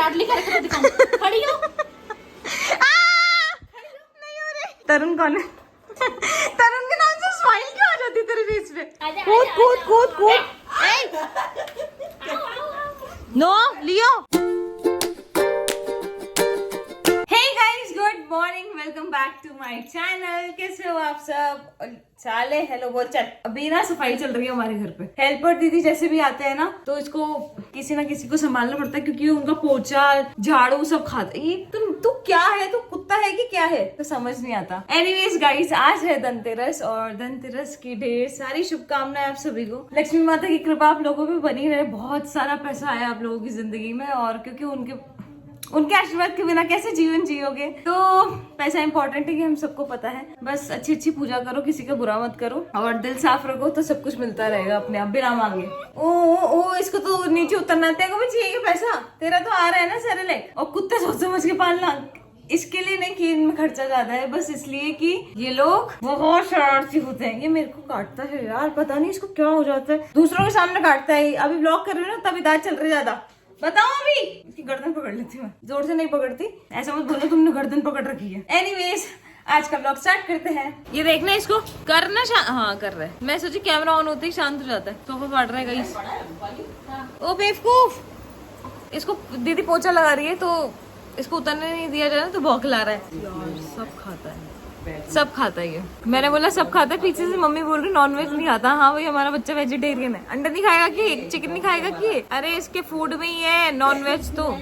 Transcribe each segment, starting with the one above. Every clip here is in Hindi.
लाडली करके दिखाऊं। खड़ी हो। नहीं हो रही। तरुण कौन है? तरुण के नाम से स्माइल क्यों आ जाती तेरे फेस पे? कूद कूद कूद कूद। नो लियो। Hey guys, good morning, welcome back to my channel. कैसे हो आप सब? चाले हेलो बोल चल। अभी ना सफाई चल रही है हमारे घर पे। हेल्पर दीदी जैसे भी आते हैं ना तो इसको किसी ना किसी को संभालना पड़ता है क्योंकि उनका पोछा झाड़ू सब खाता है। ये तू क्या है? तू कुत्ता है कि क्या है? तो समझ नहीं आता। एनीवेज गाइस, आज है धनतेरस और धनतेरस की ढेर सारी शुभकामनाएं आप सभी को। लक्ष्मी माता की कृपा आप लोगों पे बनी रहे। बहुत सारा पैसा आया आप लोगों की जिंदगी में और क्योंकि उनके आशीर्वाद के बिना कैसे जीवन जियोगे। तो पैसा इंपॉर्टेंट है कि हम सबको पता है। बस अच्छी अच्छी पूजा करो, किसी का बुरा मत करो और दिल साफ रखो तो सब कुछ मिलता रहेगा अपने आप बिना मांगे। ओ इसको तो नीचे उतरना तेरे को भी चाहिए पैसा? तेरा तो आ रहा है ना सारे ले। और कुत्ते सोच समझ के पालना इसके लिए नहीं कि इनमें खर्चा ज्यादा है, बस इसलिए कि ये लोग बहुत शरारती होते हैं। ये मेरे को काटता है यार, पता नहीं इसको क्या हो जाता है। दूसरों के सामने काटता है। अभी ब्लॉग कर रही हूँ ना तभी दांत चल रही ज्यादा। बताओ अभी इसकी गर्दन पकड़ लेती हूँ। जोर से नहीं पकड़ती, ऐसा मत बोलो तुमने गर्दन पकड़ रखी है। एनीवेज आज का ब्लॉग स्टार्ट करते हैं। ये देखना इसको करना हाँ कर रहा है। मैं सोची कैमरा ऑन होते ही शांत हो जाता है। सोफा फाड़ रहा है गाइस। ओ बेवकूफ, इसको दीदी पोछा लगा रही है तो इसको उतरने नहीं दिया जाए तो बौखला रहा है यार। सब खाता है, सब खाता है ये। मैंने बोला सब खाता है, पीछे से मम्मी बोल रही नॉनवेज नहीं खाता। हाँ भाई हमारा बच्चा वेजिटेरियन है। अंडा नहीं खाएगा कि चिकन नहीं खाएगा कि? अरे इसके फूड में ही है नॉनवेज। तो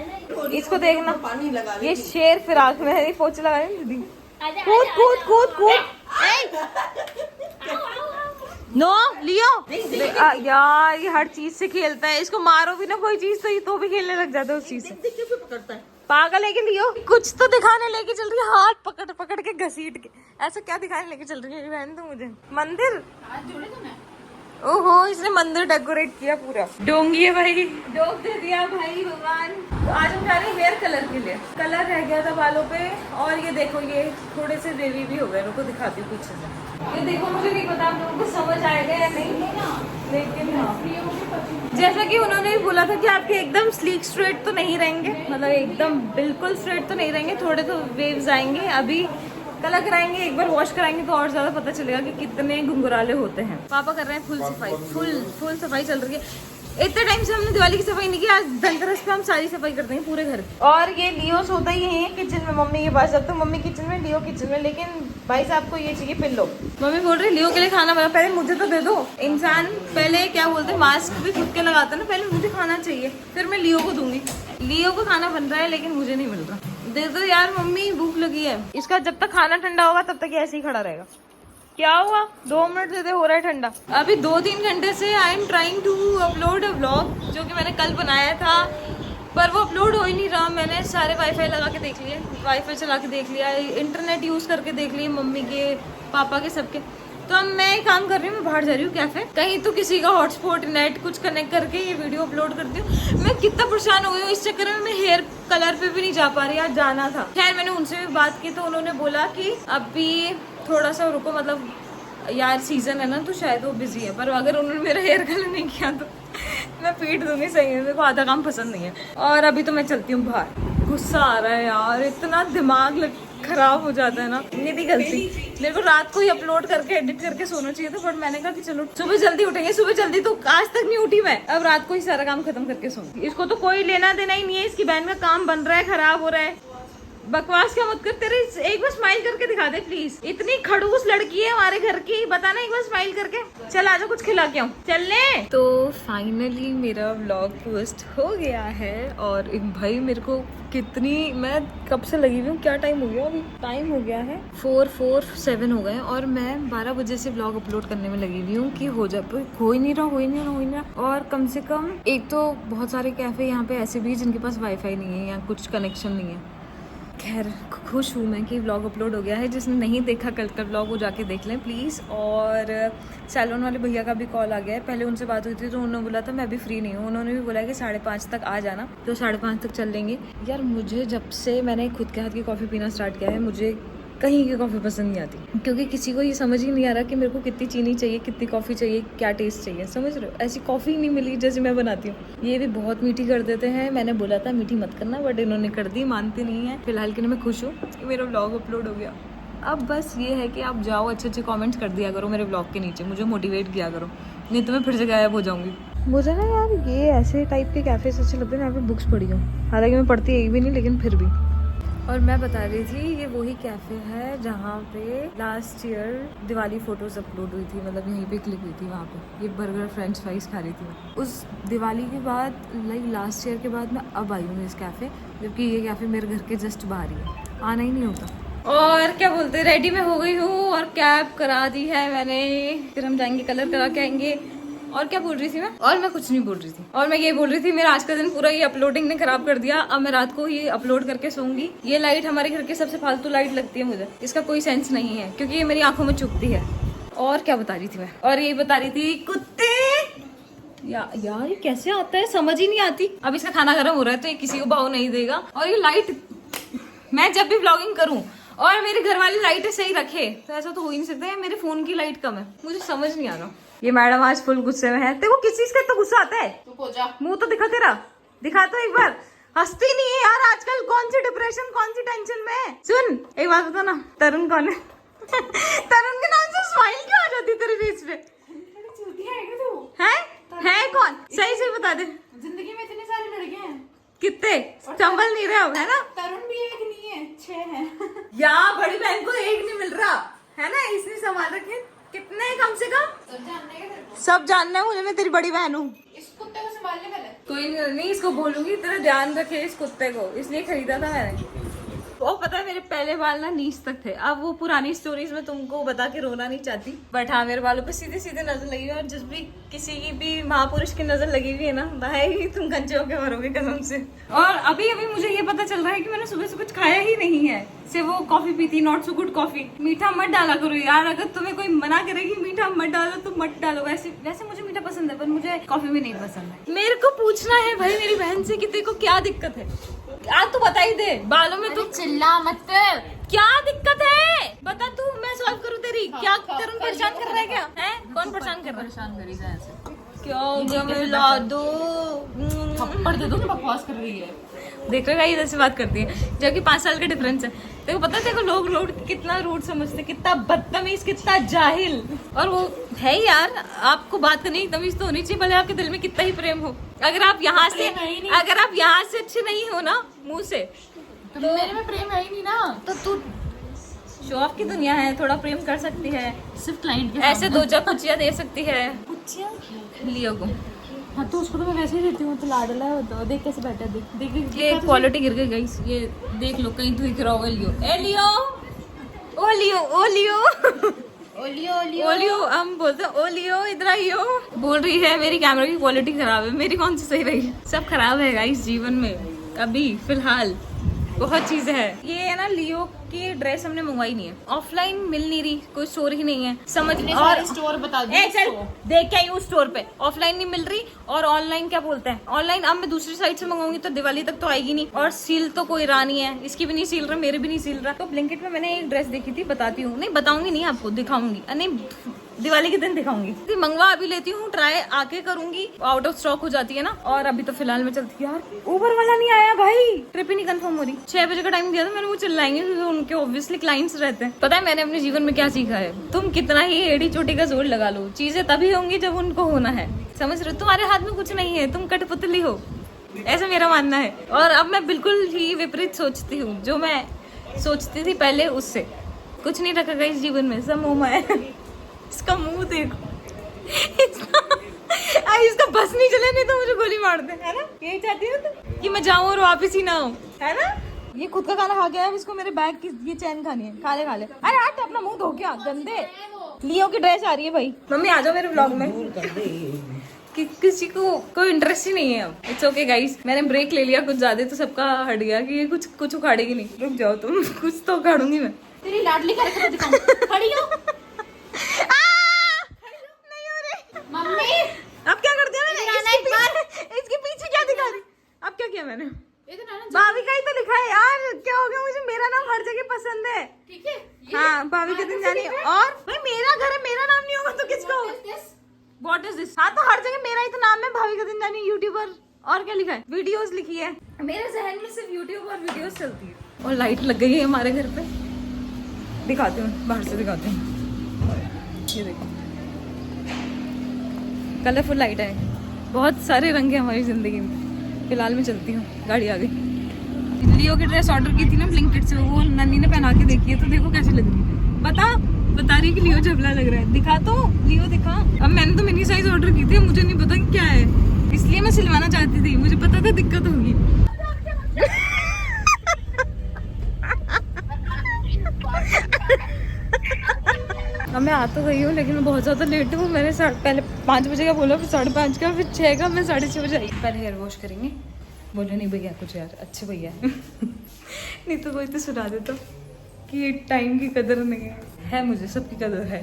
इसको देखना, ये शेर फिराक में है। पोछा लगा रही दीदी। कूद कूद कूद कूद। नो लियो यार, ये हर चीज से खेलता है। इसको मारो भी ना कोई चीज तो भी खेलने लग जाता है उस चीज से। पागल है कि लियो? कुछ तो दिखाने लेके चल रही है, हाथ पकड़ पकड़ के घसीट के। ऐसा क्या दिखाने लेके चल रही है बहन तो मुझे? मंदिर? ओहो, इसने मंदिर डेकोरेट किया पूरा। डोंगी है भाई, डोंग दे दिया भाई भगवान। तो आज हम जा रहे हैं हेयर कलर के लिए। कलर रह गया था बालों पे और ये देखो ये थोड़े से वेवी भी हो गए। रुको दिखाती हूँ पीछे से। ये देखो, मुझे नहीं पता आप लोगों को समझ आएगा या नहीं, लेकिन हाँ जैसा कि उन्होंने भी बोला था कि आपके एकदम स्लीक स्ट्रेट तो नहीं रहेंगे, मतलब एकदम बिल्कुल स्ट्रेट तो नहीं रहेंगे, थोड़े तो वेव्स आएंगे। अभी कलर कराएंगे, एक बार वॉश कराएंगे तो और ज्यादा पता चलेगा कि कितने घुंघराले होते हैं। पापा कर रहे हैं फुल सफाई। फुल सफाई चल रही है। इतने टाइम से हमने दिवाली की सफाई नहीं की। आज धनतेरस पे हम सारी सफाई करते हैं पूरे घर की। और ये लियो सोता ही है किचन में मम्मी के पास। अब तो मम्मी किचन में, लियो किचन में, लेकिन भाई साहब को ये चाहिए पिल्लो। मम्मी बोल रही लियो के लिए खाना बना, पहले मुझे तो दे दो। इंसान पहले क्या बोलते हैं, मास्क भी खुद के लगाता है ना, पहले मुझे खाना चाहिए फिर मैं लियो को दूंगी। लियो को खाना बन रहा है लेकिन मुझे नहीं मिल रहा। दे दो यार मम्मी, भूख लगी है। इसका जब तक खाना ठंडा होगा तब तक ऐसे ही खड़ा रहेगा। क्या हुआ? 2 मिनट दे दे, हो रहा है ठंडा। अभी 2-3 घंटे से I am trying to upload a vlog जो कि मैंने कल बनाया था, पर वो अपलोड हो ही नहीं रहा। मैंने सारे वाईफाई लगा के देख लिए, वाईफाई चला के देख लिया, इंटरनेट यूज करके देख लिए, मम्मी के पापा के सबके। तो अब मैं एक काम कर रही हूँ, मैं बाहर जा रही हूँ कैफे, कहीं तो किसी का हॉटस्पॉट नेट कुछ कनेक्ट करके ये वीडियो अपलोड करती हूँ। मैं कितना परेशान हो गई हूँ इस चक्कर में, मैं हेयर कलर पे भी नहीं जा पा रही। आज जाना था, खैर मैंने उनसे भी बात की तो उन्होंने बोला कि अभी थोड़ा सा रुको, मतलब यार सीजन है ना तो शायद वो बिजी है। पर अगर उन्होंने मेरा हेयर कलर नहीं किया तो मैं पीट दूंगी। सही है, मेरे को आधा काम पसंद नहीं है। और अभी तो मैं चलती हूँ बाहर। गुस्सा आ रहा है यार, इतना दिमाग खराब हो जाता है ना। मेरी गलती, मेरे को रात को ही अपलोड करके एडिट करके सोना चाहिए था, बट मैंने कहा कि चलो सुबह जल्दी उठेंगे। सुबह जल्दी तो आज तक नहीं उठी मैं, अब रात को ही सारा काम खत्म करके सोऊंगी। इसको तो कोई लेना देना ही नहीं है, इसकी बहन का काम बन रहा है, खराब हो रहा है। बकवास क्या मत कर। तेरे एक बार स्माइल करके दिखा दे प्लीज। इतनी खड़ूस लड़की है हमारे घर की, बताना एक बार स्माइल करके। चल आजा कुछ खिला के आऊं, चल ले। तो फाइनली मेरा व्लॉग पोस्ट हो गया है और एक भाई मेरे को कितनी, मैं कब से लगी हुई हूँ, क्या टाइम हो गया? अभी टाइम हो गया है 4:47 हो गए और मैं 12 बजे से व्लॉग अपलोड करने में लगी हुई हूँ कि हो जाए। हो ही नहीं रहा। और कम से कम एक तो बहुत सारे कैफे यहाँ पे ऐसे भी जिनके पास वाईफाई नहीं है या कुछ कनेक्शन नहीं है। खैर खुश हूँ मैं कि व्लॉग अपलोड हो गया है। जिसने नहीं देखा कल का व्लॉग वो जाके देख लें प्लीज़। और सैलून वाले भैया का भी कॉल आ गया है। पहले उनसे बात हुई थी तो उन्होंने बोला था मैं अभी फ्री नहीं हूँ। उन्होंने भी बोला कि 5:30 तक आ जाना, तो 5:30 तक चल लेंगे। यार मुझे जब से मैंने खुद के हाथ की कॉफ़ी पीना स्टार्ट किया है, मुझे कहीं की कॉफ़ी पसंद नहीं आती, क्योंकि किसी को ये समझ ही नहीं आ रहा कि मेरे को कितनी चीनी चाहिए, कितनी कॉफ़ी चाहिए, क्या टेस्ट चाहिए, समझ रहे हो? ऐसी कॉफ़ी नहीं मिली जैसे मैं बनाती हूँ। ये भी बहुत मीठी कर देते हैं, मैंने बोला था मीठी मत करना, बट इन्होंने कर दी, मानते नहीं है। फिलहाल के लिए मैं खुश हूँ कि मेरा व्लॉग अपलोड हो गया। अब बस ये है कि आप जाओ अच्छे अच्छे कमेंट्स कर दिया करो मेरे ब्लॉग के नीचे, मुझे मोटिवेट किया करो, नहीं तो मैं फिर से गायब हो जाऊंगी। मुझे ना यार ये ऐसे टाइप के कैफ़ेस अच्छे लगते हैं, यहाँ पे बुक्स पढ़ी हूँ, हालांकि मैं पढ़ती एक भी नहीं, लेकिन फिर भी। और मैं बता रही थी ये वही कैफ़े है जहाँ पे last year Diwali photos upload हुई थी, मतलब यहीं पे क्लिक हुई थी। वहाँ पे ये बर्गर फ्रेंच फ्राइज खा रही थी उस दिवाली के बाद, लाइक लास्ट ईयर के बाद मैं अब आई हूँ इस कैफ़े, जबकि ये कैफ़े मेरे घर के जस्ट बाहर ही है, आना ही नहीं होता। और क्या बोलते, रेडी में हो गई हूँ और कैब करा दी है मैंने, फिर हम जाएंगे कलर करा के आएंगे। और क्या बोल रही थी मैं? और मैं कुछ नहीं बोल रही थी, और मैं ये बोल रही थी मेरा आज का दिन पूरा ये अपलोडिंग ने खराब कर दिया। अब मैं रात को ये अपलोड करके सोऊंगी। ये लाइट हमारे घर की सबसे फालतू लाइट लगती है मुझे, इसका कोई सेंस नहीं है क्योंकि ये मेरी आंखों में चुभती है। और क्या बता रही थी मैं? और ये बता रही थी कुत्ते यार ये कैसे आता है, समझ ही नहीं आती। अब इसका खाना गर्म हो रहा है तो ये किसी को भाव नहीं देगा। और ये लाइट, मैं जब भी व्लॉगिंग करूं और मेरे घर वाली लाइट सही रखे तो ऐसा तो हो ही नहीं सकता है, मेरे फोन की लाइट कम है, मुझे समझ नहीं आ रहा। ये मैडम आज फुल गुस्से में है। तेरे को किस चीज का इतना गुस्सा आता है? मुंह तो दिखा तेरा, दिखा तो एक बार। हंसती नहीं है यार आजकल, कौन सी डिप्रेशन, कौन सी टेंशन में है? सुन एक बात बता ना, तरुण कौन है? तरुण के नाम से स्माइल क्यों आ जाती तेरे फेस पे? है कौन? सही से बता दे। जिंदगी में इतने सारे लड़के हैं, कितने संभल नहीं रहे हो, है ना? तरुण भी एक नहीं है, 6 हैं। या बड़ी बहन को एक नहीं मिल रहा है ना, इसने संभाल रखे। कितने कम से कम? सब जानना है मुझे, मैं तेरी बड़ी बहन हूँ। इस कुत्ते को संभालने वाला कोई नहीं, इसको बोलूंगी तेरा ध्यान रखे इस कुत्ते को, इसलिए खरीदा था मैंने। वो पता है मेरे पहले बाल ना नीच तक थे, अब वो पुरानी स्टोरीज में तुमको बता के रोना नहीं चाहती, बट हाँ मेरे बालों पे सीधे सीधे नजर लगी हुई है। और जिस भी किसी की भी महापुरुष की नजर लगी हुई है ना भाई, तुम गंजे होके मरोगे कसम से। और अभी अभी मुझे ये पता चल रहा है कि मैंने सुबह से कुछ खाया ही नहीं है, सिर्फ वो कॉफी पीती, नॉट सो गुड कॉफी। मीठा मत डाला करो यार, अगर तुम्हें कोई मना करेगी मीठा मत डालो तो मत डालो। वैसे मुझे मीठा पसंद है पर मुझे कॉफी भी नहीं पसंद है। मेरे को पूछना है भाई मेरी बहन से कि तेरे को क्या दिक्कत है, आज तू बता ही दे। बालों में तू चिल्ला मत। क्या दिक्कत है बता तू, मैं सॉल्व करूँ तेरी। क्या तरुण परेशान कर रहा है? क्या है? कौन परेशान कर रहा है? परेशान करी जाए ऐसे क्या हो गया? मैं ला दो, थप्पड़ दे दो, बकवास कर रही है। देख रहे इधर से बात करती है जबकि 5 साल का डिफरेंस है। तेरे को पता है, देखो लोग रोड कितना रूड समझते, कितना बदतमीज, कितना जाहिल। और वो है यार, आपको बात करने की तमीज तो होनी चाहिए, भले आपके दिल में कितना ही प्रेम हो। अगर आप यहाँ से अच्छे नहीं हो ना मुंह से, तो मेरे में प्रेम है ही नहीं ना, तो तू शो ऑफ की दुनिया है, थोड़ा प्रेम कर सकती है, सिर्फ क्लाइंट के ऐसे 2 कुचिया दे सकती है लियो को। हाँ तो उसको तो मैं वैसे ही देती हूँ, तो लाडला है वो, देख कैसे बैठा है, देख ये क्वालिटी गिर गई गाइस, ये देख लो कहीं तो दिख रहा होगा। लियो ए लियो, ओ लियो, ओ लियो, ओलियो ओलियो ओलियो, हम बोलते हैं ओलियो, इधर आइयो। बोल रही है मेरी कैमरा की क्वालिटी खराब है, मेरी कौन सी सही रही? सब खराब है गाइस जीवन में, अभी फिलहाल बहुत चीजें है। ये है ना लियो की ड्रेस हमने मंगवाई नहीं है, ऑफलाइन मिल नहीं रही, कोई स्टोर ही नहीं है समझ। और स्टोर बता दो, चल देख के आई हूँ स्टोर पे, ऑफलाइन नहीं मिल रही। और ऑनलाइन क्या बोलते हैं, ऑनलाइन अब मैं दूसरी साइट से मंगाऊंगी तो दिवाली तक तो आएगी नहीं, और सील तो कोई रहा नहीं है, इसकी भी नहीं सील रहा, मेरे भी नहीं सील रहा। तो ब्लिंकिट में मैंने एक ड्रेस देखी थी, बताती हूँ, नहीं बताऊंगी नहीं आपको, दिखाऊंगी, नहीं दिवाली के दिन दिखाऊंगी। मंगवा अभी लेती हूँ, ट्राई आके करूंगी, आउट ऑफ स्टॉक हो जाती है ना। और अभी तो फिलहाल मैं चलती हूँ। यार उबर वाला नहीं आया भाई, ट्रिप ही नहीं कंफर्म हो रही। 6 बजे का टाइम दिया था मैंने, वो चिल्लाएंगे क्योंकि उनके ऑब्वियसली क्लाइंट्स रहते हैं। पता है मैंने अपने जीवन में क्या सीखा है, तुम कितना ही एड़ी चोटी का जोर लगा लो, चीजें तभी होंगी जब उनको होना है, समझ रहे हो? तुम्हारे हाथ में कुछ नहीं है, तुम कठपुतली हो, ऐसा मेरा मानना है। और अब मैं बिल्कुल ही विपरीत सोचती हूँ, जो मैं सोचती थी पहले उससे। कुछ नहीं रखा इस जीवन में, सब मोह माया है। इसका मुंह देखो, इसका बस नहीं चले, नहीं तो मुझे गोली मार दे, है ना? यही चाहती हूँ तो कि मैं जाऊँ और वापिस ही ना हो, है ना? ये खुद का खाना खा गया है, इसको मेरे बैग की ये चैन खानी है, खा ले। अरे हट, अपना मुंह धो क्या गंदे। लियो की ड्रेस आ रही है भाई। मम्मी आ जाओ मेरे व्लॉग में। किसी को कोई इंटरेस्ट ही नहीं है अब। इट्स ओके गाइस, मैंने ब्रेक ले लिया कुछ ज्यादा, तो सबका हट गया कि ये कुछ उखाड़ेगी नहीं। रुक जाओ तुम, कुछ तो उखाड़ूंगी मैं। तेरी लाडली करके दिखाऊं, खड़ी हो मम्मी। अब क्या कर दिया मैंने? इसके पीछे क्या दिखा रही? अब क्या किया मैंने? इधर आना भाभी का ही तो लिखा है यार, क्या हो गया, मुझे मेरा नाम हर जगह पसंद है। ठीक है हाँ भाभी का दिन जानी, और भाई मेरा घर है, मेरा नाम नहीं होगा तो किसका होगा? What is this? हाँ तो हर जगह मेरा ही तो नाम है, भाभी का दिन जानी यूट्यूबर। और क्या लिखा है? वीडियोस लिखी है। मेरे जहन में सिर्फ यूट्यूब और वीडियोस चलती है। और लाइट लग गई है हमारे घर पे, दिखाती हूँ, बाहर से दिखाती हूँ। ये देखो कलरफुल लाइट है, बहुत सारे रंग है हमारी जिंदगी में। फिलहाल मैं चलती हूँ, गाड़ी आ गई। लियो की ड्रेस ऑर्डर की थी ना ब्लिंकिट से, वो नन्नी ने पहना के देखी है, तो देखो कैसी लग रही है। बता रही कि लियो जबला लग रहा है। दिखा तो लियो, दिखा। अब मैंने तो मिनी साइज ऑर्डर की थी, मुझे नहीं पता क्या है, इसलिए मैं सिलवाना चाहती थी, मुझे पता था दिक्कत होगी। अब मैं आ तो गई हूँ, लेकिन मैं बहुत ज़्यादा लेट हूँ। मैंने पहले 5 बजे का बोला, फिर 5:30 का, फिर 6 का, मैं 6:30 बजे आई। पहले हेयर वॉश करेंगे। बोले नहीं भैया कुछ यार, अच्छे भैया नहीं तो कोई तो सुना देता कि टाइम की कदर नहीं है। मुझे सबकी कदर है,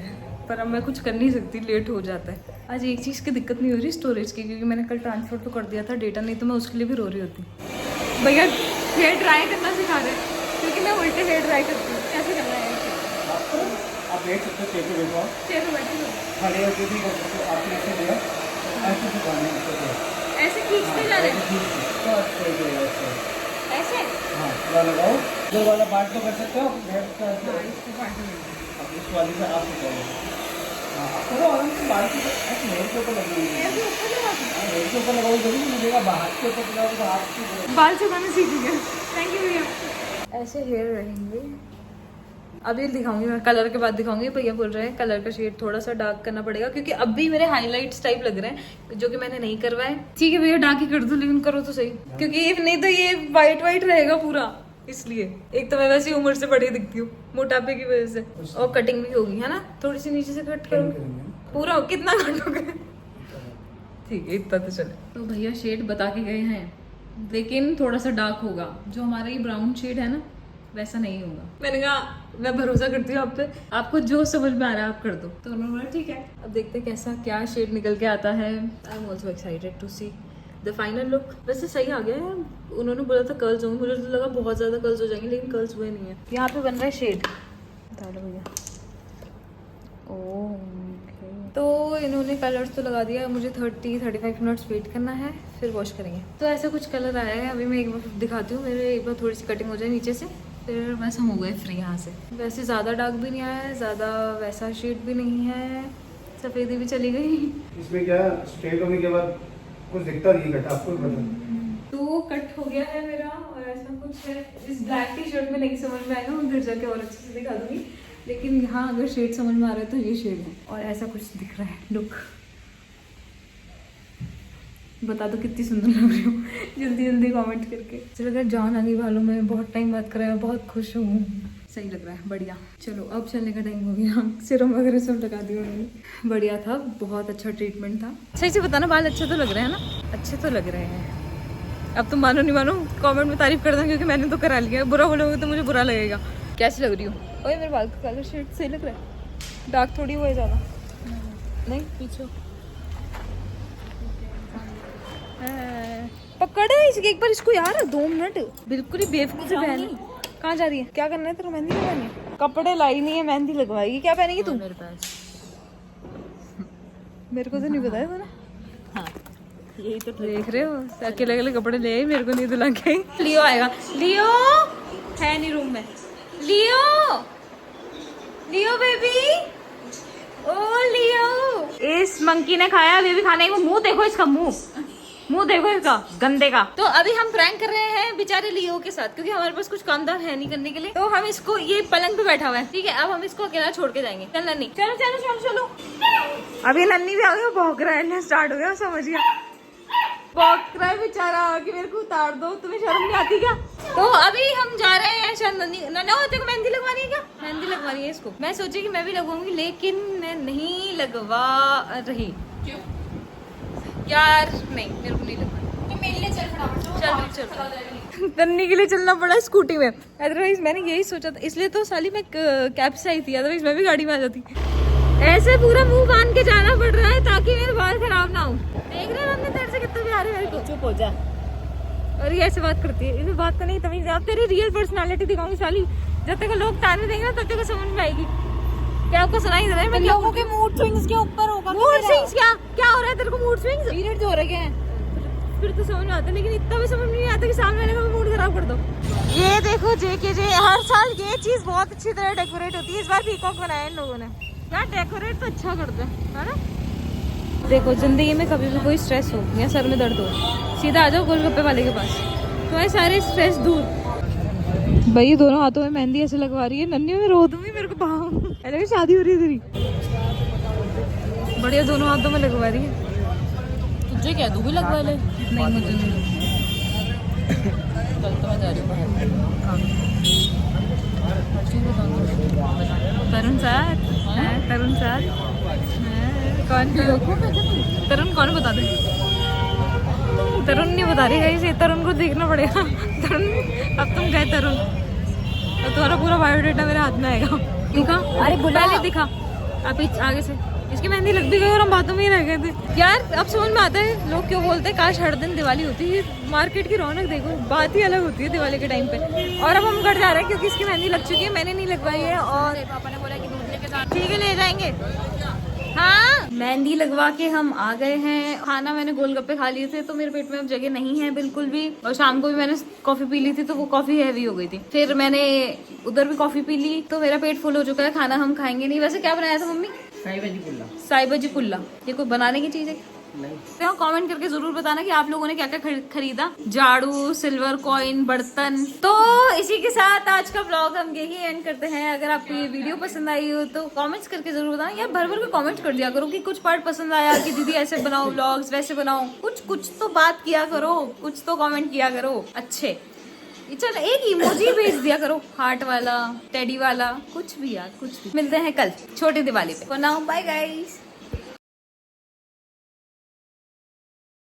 पर अब मैं कुछ कर नहीं सकती, लेट हो जाता है। आज एक चीज़ की दिक्कत नहीं हो रही, स्टोरेज की, क्योंकि मैंने कल ट्रांसफ़र तो कर दिया था डेटा, नहीं तो मैं उसके लिए भी रो रही होती। भैया हेयर ड्राई करना सिखा रहे, क्योंकि मैं उल्टे हेयर ड्राई करती हूँ। कैसे करना है? आप देख सकते हो, चेयर पे बैठो, चेयर पे बैठी हूँ, खड़े होकर भी कर सकते हो। आपने ऐसे दिया, ऐसे सिखाने ऐसे खींचते जा रहे हैं, ऐसे। हाँ पूरा लगाओ, इधर वाला पार्ट तो कर सकते हो, हेड का अब इस वाली से आप सिखाओ। हाँ आप करो आराम से, बाल के ऐसे हेड के ऊपर लगाओगे, हेड के ऊपर लगाओगे जरूर मिलेगा, हाथ के ऊपर लगाओगे तो हाथ की बाल चुकाने सीख गए। थैंक यू भैया। ऐसे हेयर रहेंगे। अभी दिखाऊंगी मैं, कलर के बाद दिखाऊंगी। भैया बोल रहे हैं कलर का शेड थोड़ा सा डार्क करना पड़ेगा, क्योंकि अब भी मेरे हाइलाइट्स टाइप लग रहे हैं, जो कि मैंने नहीं करवाए। ठीक है भैया डार्क ही कर दो, लेकिन करो तो सही, क्योंकि नहीं तो ये वाइट रहेगा पूरा। इसलिए एक तो मैं वैसे उम्र से बड़ी दिखती हूँ मोटापे की वजह से, और कटिंग भी होगी है ना, थोड़ी सी नीचे से कट करो पूरा। कितना कटोगे? ठीक है इतना तो चले। तो भैया शेड बता के गए हैं, लेकिन थोड़ा सा डार्क होगा। जो हमारा ये ब्राउन शेड है ना, वैसा नहीं होगा। मैंने कहा मैं भरोसा करती हूँ आप पे, आपको जो समझ में आ रहा है आप कर दो। तो उन्होंने बोला ठीक है। अब देखते हैं कैसा क्या शेड निकल के आता है। I am also excited to see the final look. वैसे सही आ गया है। उन्होंने बोला था कर्ल्स होंगे, मुझे तो लगा बहुत ज़्यादा कर्ल्स हो जाएंगे, लेकिन कर्ल्स हुए नहीं है। यहाँ पे बन रहा है शेड, बता लो भैया। ओके, तो इन्होंने कलर्स तो लगा दिया, मुझे 30-35 मिनट्स वेट करना है, फिर वॉश करेंगे। तो ऐसा कुछ कलर आया है। अभी मैं एक बार दिखाती हूँ, मेरे एक बार थोड़ी सी कटिंग हो जाए नीचे से, फिर बस हम हो गए फ्री यहाँ से। वैसे ज़्यादा डार्क भी नहीं आया है, ज़्यादा वैसा शेड भी नहीं है, सफ़ेदी भी चली गई। इसमें क्या स्ट्रेट होने के बाद कुछ दिखता नहीं कटा, आपको पता। तो कट हो गया है मेरा, और ऐसा कुछ है। इस ब्लैक टी शर्ट में नहीं समझ में आएगा, मैं घर जाके और अच्छे से दिखा दूंगी, लेकिन यहाँ अगर शेड समझ में आ रहा है तो ये शेड है, और ऐसा कुछ दिख रहा है लुक। बता दो कितनी सुंदर लग रही हूँ, जल्दी जल्दी कमेंट करके। चलो अगर जान आ गई बालों में, बहुत टाइम बात कर रहा है, बहुत खुश हूँ, सही लग रहा है, बढ़िया। चलो अब चलने का टाइम हो गया, सिरम वगैरह सब लगा दिया उन्होंने, बढ़िया था, बहुत अच्छा ट्रीटमेंट था। सही से बताना, बाल अच्छे तो लग रहे हैं ना? अच्छे तो लग रहे हैं। अब तुम मानो नहीं मानो कमेंट में तारीफ कर देना, क्योंकि मैंने तो करा लिया। बुरा बोलोगे तो मुझे बुरा लगेगा। कैसी लग रही हूँ? ओए मेरे बाल का कलर शेड सही लग रहा है, डार्क थोड़ी हुआ है ज़्यादा। नहीं पीछे पकड़े इसके एक बार, इसको यार 2 मिनट, बिल्कुल ही बेवकूफ़ी बहन। कहाँ जा रही है? क्या करना है तेरा? मेहंदी लगवानी है? कपड़े लाई नहीं है, मेहंदी लगवाएगी। क्या पहनेगी तू? मेरे पास, मेरे को तो नहीं बताया था ना। हाँ यही तो देख रहे हो, अकेले अकेले कपड़े ले आई, मेरे को नहीं दिला के। लियो आएगा, लियो है नहीं रूम में। लियो, लियो बेबी, ओ लियो। इस मंकी ने खाया, अभी भी खाने को। मुंह देखो इसका, मुंह देखो इसका गंदे का। तो अभी हम प्रैंक कर रहे हैं बेचारे लियो के साथ, क्योंकि हमारे पास कुछ कामदार है नहीं करने के लिए। तो हम इसको, ये पलंग पे बैठा हुआ है, ठीक है, अब हम इसको अकेला छोड़ के जाएंगे। चल नन्नी, चलो चलो चलो चलो। अभी नन्नी भी आ गई, भौंक रहा है, स्टार्ट हो गया, समझ गया, भौंक रहा है बेचारा कि मेरे को उतार दो, तुम्हें शर्म नहीं आती क्या? तो अभी हम जा रहे हैं शायद नन्नी, नन्ना तेरे को मेहंदी लगवानी है क्या? मेहंदी लगवानी है इसको। मैं सोची कि मैं भी लगवाऊंगी, लेकिन मैं नहीं लगवा रही। यार नहीं, मेरे को नहीं लगवानी। चल तन्नी के लिए चलना पड़ा स्कूटी में, अदरवाइज मैंने यही सोचा था, इसलिए तो साली मैं कैब से आई थी, अदरवाइज मैं भी गाड़ी में आ जाती। ऐसे पूरा मुंह बांध के जाना पड़ रहा है ताकि मेरे बाल खराब ना हो। देख रहे हैं हमने तेरे से कितना प्यार है मेरे को। चुप हो जा, और ये ऐसे बात करती है, इन्हें बात करने की तमीज है। अब तेरी रियल पर्सनालिटी दिखाऊंगी साली, जब तक लोग ताने देंगे ना तब तक समझ में आएगी। क्या आपको सुनाई दे रहा है? मैं लोगों के मूड स्विंग्स के ऊपर होगा। मूड स्विंग्स क्या हो रहा है तेरे को? मूड स्विंग्स पीरियड्स हो रहे हैं फिर तो समझ में आता है, लेकिन इतना भी समझ नहीं आता कि सामने वाले का भी मूड खराब कर दो। ये देखो JKJ, हर साल ये चीज बहुत अच्छी तरह डेकोरेट होती है। इस बार पीकॉक बनाया इन लोगों ने। यार डेकोरेट तो अच्छा करते हैं, है ना? देखो जिंदगी में कभी भी कोई स्ट्रेस हो या सर में दर्द हो, सीधा आ जाओ गोलगप्पे वाले के पास, तुम्हारे सारे स्ट्रेस दूर। भाई दोनों हाथों में मेहंदी ऐसे लगवा रही है, नन्ही में रो दूंगी मेरे को भाव। ऐसे शादी हो रही है तेरी, बढ़िया दोनों हाथों में लगवा रही है। तुझे क्या तू भी लगवा ले। नहीं मुझे नहीं, कल तो मैं जा रही हूँ। तरुण साथ है, तरुण साथ है। कौन तरुण कौन बता दे? तरुण नहीं बता रही है, इसे तरुण को देखना पड़ेगा। तरुण अब तुम गए तरुण, तो तुम्हारा पूरा बायोडाटा मेरे हाथ में आएगा। दिखा, अरे पहले दिखा, अब आगे से इसकी मेहंदी लग भी गई और हम बातों में ही रह गए थे। यार अब समझ में आता है लोग क्यों बोलते हैं काश हर दिन दिवाली होती है। मार्केट की रौनक देखो, बात ही अलग होती है दिवाली के टाइम पे। और अब हम घर जा रहे हैं क्योंकि इसकी मेहंदी लग चुकी है, मैंने नहीं लगवाई है। और पापा ने बोला कि दूध लेके जा। ठीक है ले जाएंगे। हाँ मेहंदी लगवा के हम आ गए हैं। खाना मैंने गोलगप्पे खा लिए थे तो मेरे पेट में अब जगह नहीं है बिल्कुल भी। और शाम को भी मैंने कॉफी पी ली थी तो वो कॉफी हैवी हो गई थी। फिर मैंने उधर भी कॉफी पी ली तो मेरा पेट फुल हो चुका है। खाना हम खाएंगे नहीं। वैसे क्या बनाया था मम्मी? साई भाजी पुल्ला। ये कोई बनाने की चीज है? नहीं। कमेंट करके जरूर बताना कि आप लोगों ने क्या क्या खरीदा। झाड़ू, सिल्वर कॉइन, बर्तन। तो इसी के साथ आज का व्लॉग हम यही एंड करते हैं। अगर आपको ये वीडियो पसंद आई हो तो कमेंट्स करके जरूर बताना। यार भर भर के कमेंट कर दिया करो कि कुछ पार्ट पसंद आया, कि दीदी ऐसे बनाओ व्लॉग्स, वैसे बनाओ। कुछ तो बात किया करो, कुछ तो कमेंट किया करो अच्छे। चल एक इमोजी भेज दिया करो, हार्ट वाला, टेडी वाला, कुछ भी यार कुछ भी। मिलते हैं कल छोटी दिवाली पे। Now bye guys.